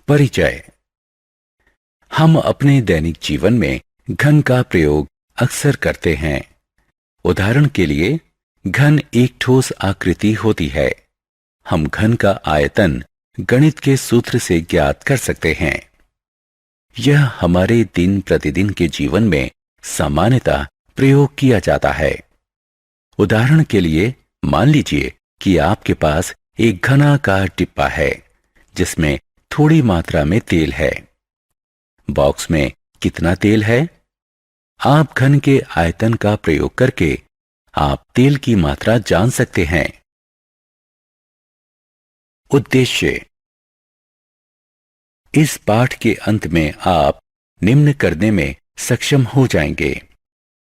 परिचय। हम अपने दैनिक जीवन में घन का प्रयोग अक्सर करते हैं। उदाहरण के लिए, घन एक ठोस आकृति होती है। हम घन का आयतन गणित के सूत्र से ज्ञात कर सकते हैं। यह हमारे दिन प्रतिदिन के जीवन में सामान्यतः प्रयोग किया जाता है। उदाहरण के लिए, मान लीजिए कि आपके पास एक घनाकार डिब्बा है जिसमें थोड़ी मात्रा में तेल है। बॉक्स में कितना तेल है? आप घन के आयतन का प्रयोग करके आप तेल की मात्रा जान सकते हैं। उद्देश्य। इस पाठ के अंत में आप निम्न करने में सक्षम हो जाएंगे: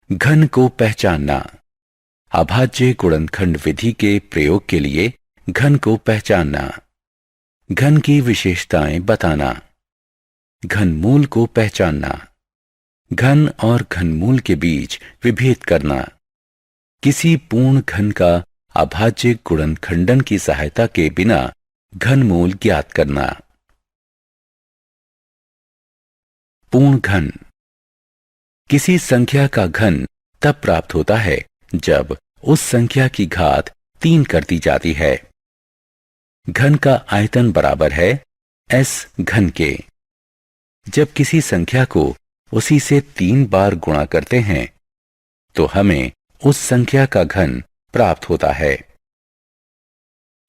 घन को पहचानना, अभाज्य गुणनखंड विधि के प्रयोग के लिए घन को पहचानना, घन की विशेषताएं बताना, घनमूल को पहचानना, घन और घनमूल के बीच विभेद करना, किसी पूर्ण घन का अभाज्य गुणनखंडन की सहायता के बिना घनमूल ज्ञात करना। पूर्ण घन। किसी संख्या का घन तब प्राप्त होता है जब उस संख्या की घात 3 कर दी जाती है। घन का आयतन बराबर है s घन के। जब किसी संख्या को उसी से 3 बार गुणा करते हैं तो हमें उस संख्या का घन प्राप्त होता है।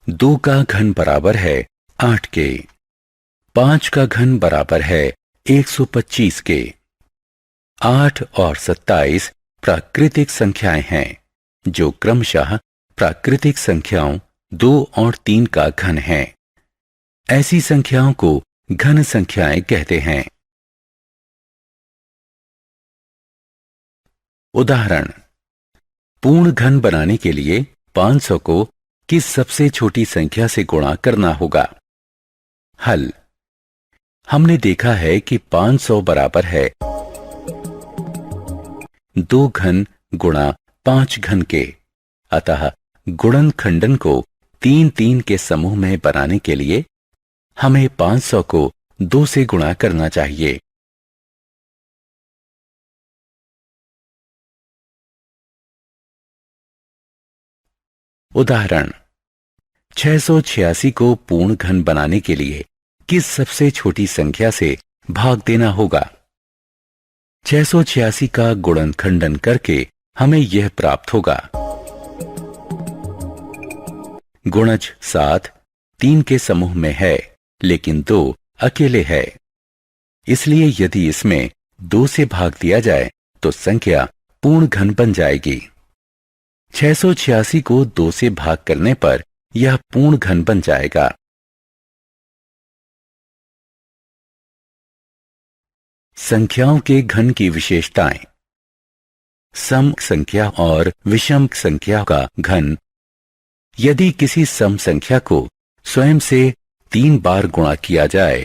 2 का घन बराबर है 8 के। 5 का घन बराबर है 125 के। 8 और 27 प्राकृतिक संख्याएं हैं जो क्रमशः प्राकृतिक संख्याओं 2 और 3 का घन है। ऐसी संख्याओं को घन संख्याएं कहते हैं। उदाहरण: पूर्ण घन बनाने के लिए 500 को किस सबसे छोटी संख्या से गुणा करना होगा? हल: हमने देखा है कि 500 बराबर है 2 घन गुणा 5 घन के। अतः गुणनखंडन को 3-3 के समूह में बनाने के लिए हमें 500 को 2 से गुणा करना चाहिए। उदाहरण: 686 को पूर्ण घन बनाने के लिए किस सबसे छोटी संख्या से भाग देना होगा? 686 का गुणनखंडन करके हमें यह प्राप्त होगा: गुणज 7 3 के समूह में है लेकिन 2 अकेले है। इसलिए यदि इसमें 2 से भाग दिया जाए तो संख्या पूर्ण घन बन जाएगी। 686 को 2 से भाग करने पर यह पूर्ण घन बन जाएगा। संख्याओं के घन की विशेषताएं। सम संख्या और विषम संख्या का घन। यदि किसी सम संख्या को स्वयं से 3 बार गुणा किया जाए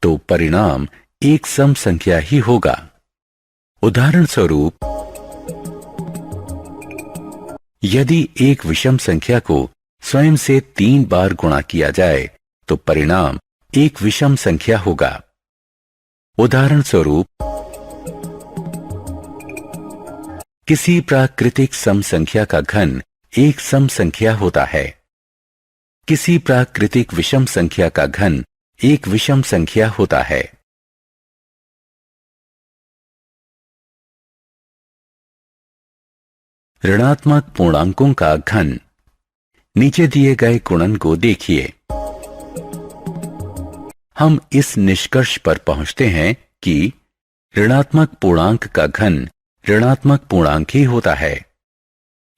तो परिणाम एक सम संख्या ही होगा। उदाहरण स्वरूप, यदि एक विषम संख्या को स्वयं से 3 बार गुणा किया जाए तो परिणाम एक विषम संख्या होगा। उदाहरण स्वरूप, किसी प्राकृतिक सम संख्या का घन एक सम संख्या होता है। किसी प्राकृतिक विषम संख्या का घन एक विषम संख्या होता है। ऋणात्मक पूर्णांकों का घन। नीचे दिए गए गुणन को देखिए। हम इस निष्कर्ष पर पहुंचते हैं कि ऋणात्मक पूर्णांक का घन ऋणात्मक पूर्णांक ही होता है।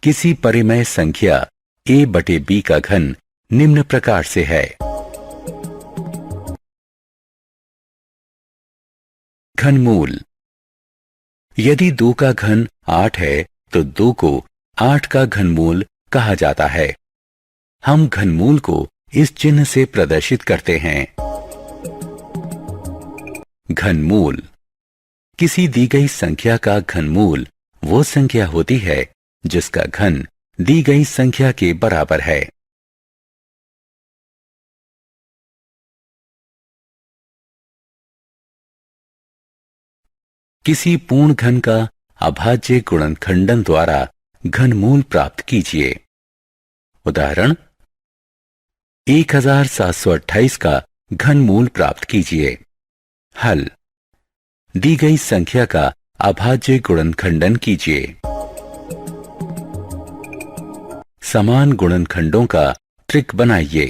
किसी परिमेय संख्या a/b का घन निम्न प्रकार से है: घनमूल। यदि 2 का घन 8 है तो 2 को 8 का घनमूल कहा जाता है। हम घनमूल को इस चिन्ह से प्रदर्शित करते हैं। घनमूल। किसी दी गई संख्या का घनमूल वो संख्या होती है जिसका घन दी गई संख्या के बराबर है। किसी पूर्ण घन का अभाज्य गुणनखंडन द्वारा घनमूल प्राप्त कीजिए। उदाहरण 1728 का घनमूल प्राप्त कीजिए। हल दी गई संख्या का अभाज्य गुणनखंडन कीजिए। समान गुणनखंडों का त्रिक बनाइए।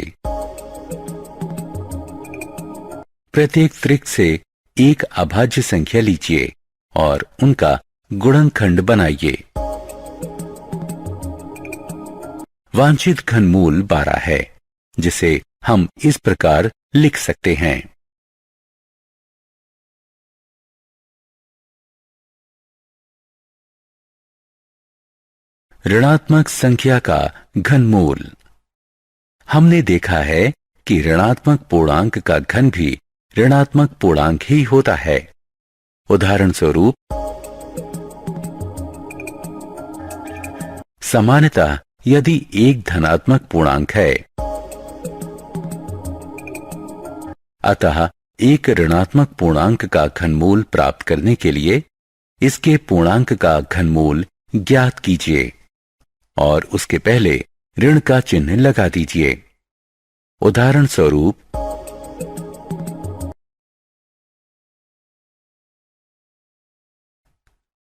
प्रत्येक त्रिक से एक अभाज्य संख्या लीजिए और उनका गुणनखंड बनाइए। वांछित घनमूल 12 है, जिसे हम इस प्रकार लिख सकते हैं। ऋणात्मक संख्या का घनमूल। हमने देखा है कि ऋणात्मक पूर्णांक का घन भी ऋणात्मक पूर्णांक ही होता है। उदाहरण स्वरूप सामान्यतः यदि एक धनात्मक पूर्णांक है, अतः एक ऋणात्मक पूर्णांक का घनमूल प्राप्त करने के लिए इसके पूर्णांक का घनमूल ज्ञात कीजिए और उसके पहले ऋण का चिन्ह लगा दीजिए। उदाहरण स्वरूप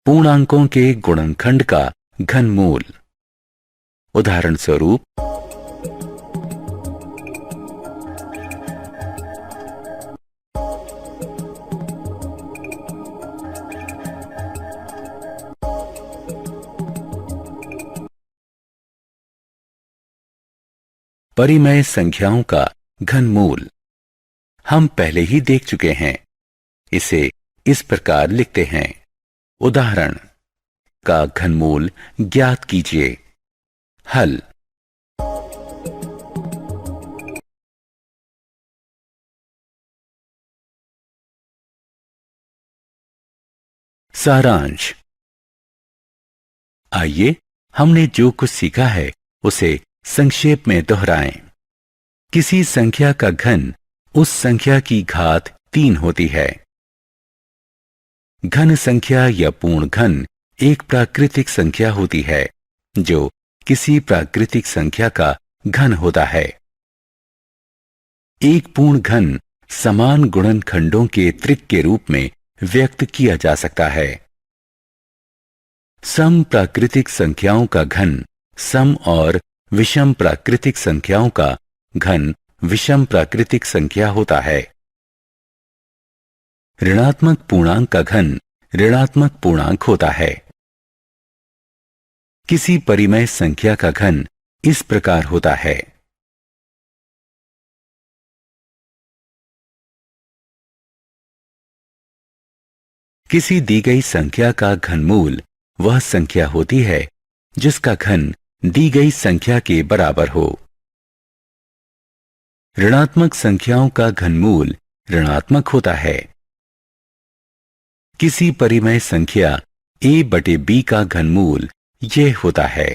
पूर्णांकों के गुणनखंड का घनमूल। उदाहरण स्वरूप परिमेय संख्याओं का घनमूल हम पहले ही देख चुके हैं। इसे इस प्रकार लिखते हैं। उदाहरण का घनमूल ज्ञात कीजिए। हल सारांश। आइए हमने जो कुछ सीखा है उसे संक्षेप में दोहराएं। किसी संख्या का घन उस संख्या की घात 3 होती है। घन संख्या या पूर्ण घन एक प्राकृतिक संख्या होती है जो किसी प्राकृतिक संख्या का घन होता है। एक पूर्ण घन समान गुणनखंडों के त्रिक के रूप में व्यक्त किया जा सकता है। सम प्राकृतिक संख्याओं का घन सम और विषम प्राकृतिक संख्याओं का घन विषम प्राकृतिक संख्या होता है। ऋणात्मक पूर्णांक का घन ऋणात्मक पूर्णांक होता है। किसी परिमेय संख्या का घन इस प्रकार होता है। किसी दी गई संख्या का घनमूल वह संख्या होती है जिसका घन दी गई संख्या के बराबर हो। ऋणात्मक संख्याओं का घनमूल ऋणात्मक होता है। किसी परिमेय संख्या a/b का घनमूल यह होता है।